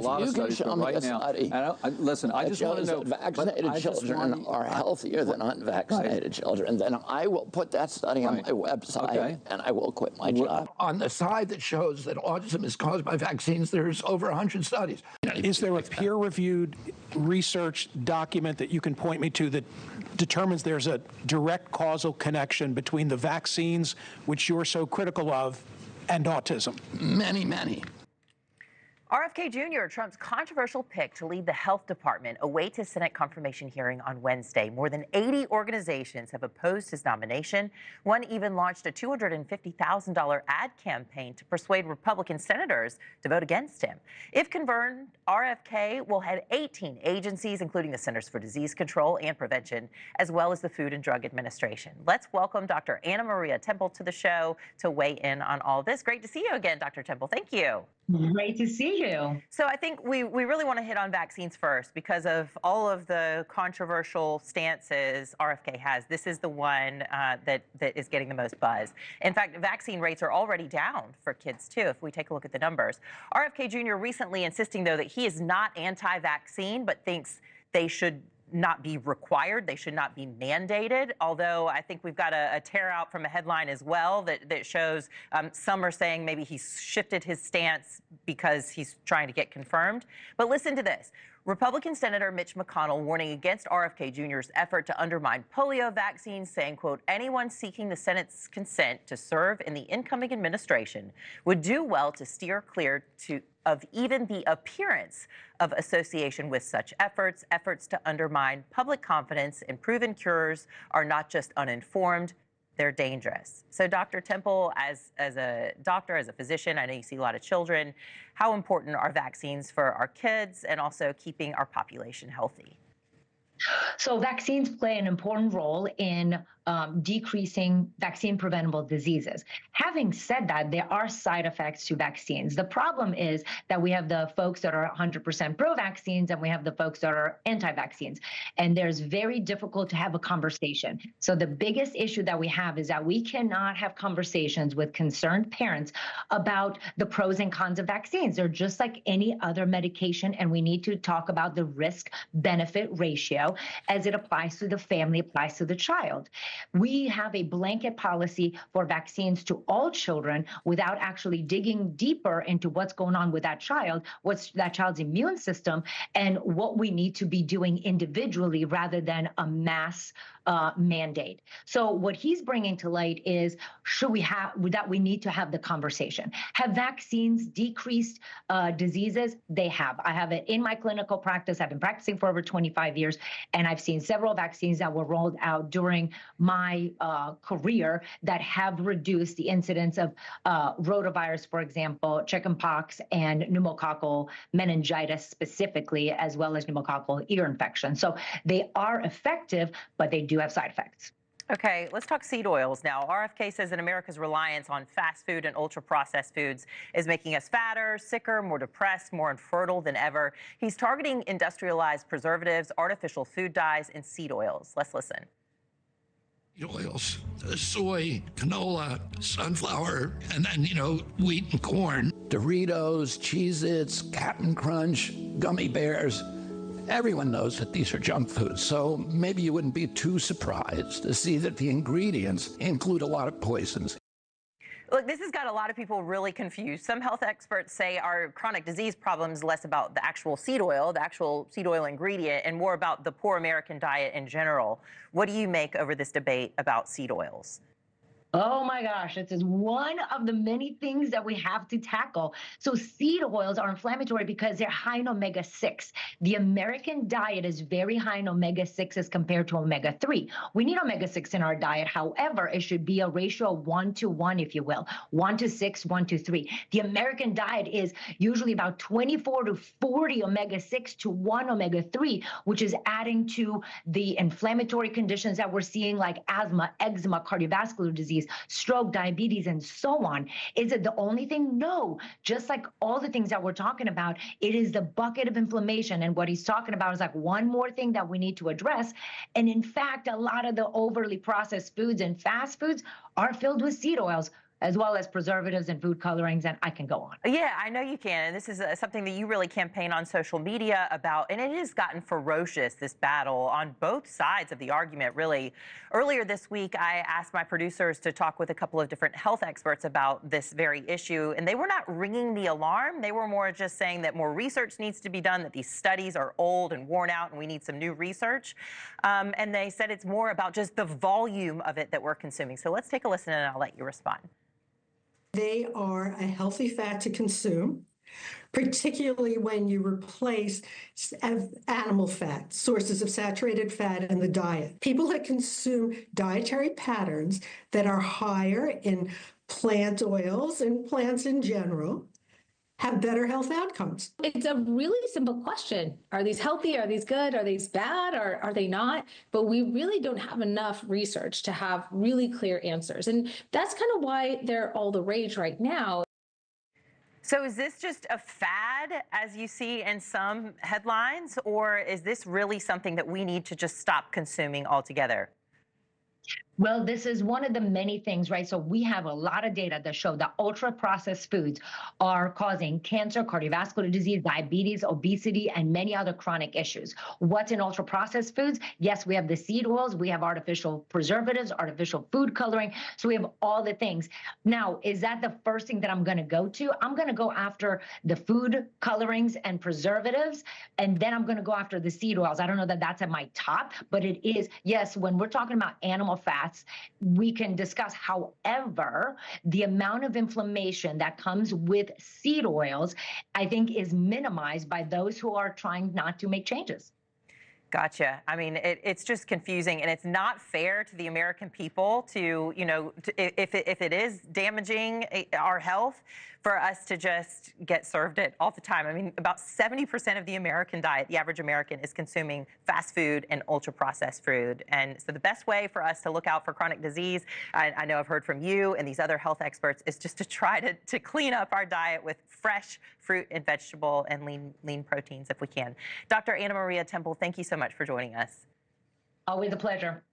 lot of studies, but right now, listen, I just want to know, vaccinated children are healthier than unvaccinated children, then I will put that study on my website and I will quit my job. On the side that shows that autism is caused by vaccines, there's over 100 studies. Is there a peer-reviewed research document that you can point me to that determines there's a direct causal connection between the vaccines, which you're so critical of, and autism? Many. RFK Jr., Trump's controversial pick to lead the health department, awaits his Senate confirmation hearing on Wednesday. More than 80 organizations have opposed his nomination. One even launched a $250,000 ad campaign to persuade Republican senators to vote against him. If confirmed, RFK will head 18 agencies, including the Centers for Disease Control and Prevention, as well as the Food and Drug Administration. Let's welcome Dr. Anna Maria Temple to the show to weigh in on all this. Great to see you again, Dr. Temple. Thank you. Great to see you. So I think we really want to hit on vaccines first because of all of the controversial stances RFK has. This is the one that is getting the most buzz. In fact, vaccine rates are already down for kids, too, if we take a look at the numbers. RFK Jr. recently insisting, though, that he is not anti-vaccine, but thinks they should not be required. They should not be mandated, although I think we've got a tear out from a headline as well that shows some are saying maybe he's shifted his stance because he's trying to get confirmed. But listen to this. Republican Senator Mitch McConnell warning against RFK Jr.'s effort to undermine polio vaccines, saying, quote, anyone seeking the Senate's consent to serve in the incoming administration would do well to steer clear of even the appearance of association with such efforts. Efforts to undermine public confidence in proven cures are not just uninformed, they're dangerous. So Dr. Temple, as a doctor, as a physician, I know you see a lot of children. How important are vaccines for our kids and also keeping our population healthy? So vaccines play an important role in decreasing vaccine-preventable diseases. Having said that, there are side effects to vaccines. The problem is that we have the folks that are 100% pro-vaccines and we have the folks that are anti-vaccines. And there's very difficult to have a conversation. So the biggest issue that we have is that we cannot have conversations with concerned parents about the pros and cons of vaccines. They're just like any other medication, and we need to talk about the risk-benefit ratio as it applies to the family, applies to the child. We have a blanket policy for vaccines to all children without actually digging deeper into what's going on with that child, what's that child's immune system, and what we need to be doing individually rather than a mass mandate. So what he's bringing to light is, we need to have the conversation. Have vaccines decreased diseases? They have. I have it in my clinical practice. I've been practicing for over 25 years, and I've seen several vaccines that were rolled out during my career that have reduced the incidence of rotavirus, for example, chickenpox, and pneumococcal meningitis specifically, as well as pneumococcal ear infection. So they are effective, but they do have side effects. Okay, let's talk seed oils now. RFK says that America's reliance on fast food and ultra-processed foods is making us fatter, sicker, more depressed, more infertile than ever. He's targeting industrialized preservatives, artificial food dyes, and seed oils. Let's listen. Oils, soy, canola, sunflower, and then, wheat and corn. Doritos, Cheez-Its, Cap'n Crunch, gummy bears. Everyone knows that these are junk foods, so maybe you wouldn't be too surprised to see that the ingredients include a lot of poisons. Look, this has got a lot of people really confused. Some health experts say our chronic disease problem is less about the actual seed oil ingredient, and more about the poor American diet in general. What do you make over this debate about seed oils? Oh my gosh, this is one of the many things that we have to tackle. So seed oils are inflammatory because they're high in omega-6. The American diet is very high in omega-6 as compared to omega-3. We need omega-6 in our diet. However, it should be a ratio of 1-to-1, if you will, 1-to-6, 1-to-3. The American diet is usually about 24 to 40 omega-6 to 1 omega-3, which is adding to the inflammatory conditions that we're seeing like asthma, eczema, cardiovascular disease, stroke, diabetes, and so on. Is it the only thing? No. Just like all the things that we're talking about, it is the bucket of inflammation. And what he's talking about is like one more thing that we need to address. And in fact, a lot of the overly processed foods and fast foods are filled with seed oils. as well as preservatives and food colorings, and I can go on. Yeah, I know you can. And this is something that you really campaign on social media about, and it has gotten ferocious, this battle on both sides of the argument, really. Earlier this week, I asked my producers to talk with a couple of different health experts about this very issue, and they were not ringing the alarm. They were more just saying that more research needs to be done, that these studies are old and worn out, and we need some new research. And they said it's more about just the volume of it that we're consuming. So let's take a listen, and I'll let you respond. They are a healthy fat to consume, particularly when you replace animal fat, sources of saturated fat in the diet. People that consume dietary patterns that are higher in plant oils and plants in general have better health outcomes. It's a really simple question. Are these healthy? Are these good? Are these bad? Or are they not? But we really don't have enough research to have really clear answers. And that's kind of why they're all the rage right now. So is this just a fad, as you see in some headlines, or is this really something that we need to just stop consuming altogether? Well, this is one of the many things, right? So we have a lot of data that show that ultra-processed foods are causing cancer, cardiovascular disease, diabetes, obesity, and many other chronic issues. What's in ultra-processed foods? Yes, we have the seed oils, we have artificial preservatives, artificial food coloring, so we have all the things. Now, is that the first thing that I'm going to go to? I'm going to go after the food colorings and preservatives, and then I'm going to go after the seed oils. I don't know that that's at my top, but it is, yes, when we're talking about animal fat, we can discuss. However, the amount of inflammation that comes with seed oils, I think, is minimized by those who are trying not to make changes. Gotcha. I mean, it's just confusing, and it's not fair to the American people to, if it is damaging our health, for us to just get served it all the time. I mean, about 70% of the American diet, the average American, is consuming fast food and ultra-processed food. And so the best way for us to look out for chronic disease, I know I've heard from you and these other health experts, is just to try to clean up our diet with fresh fruit and vegetable and lean proteins if we can. Dr. Anna Maria Temple, thank you so much for joining us. Always a pleasure.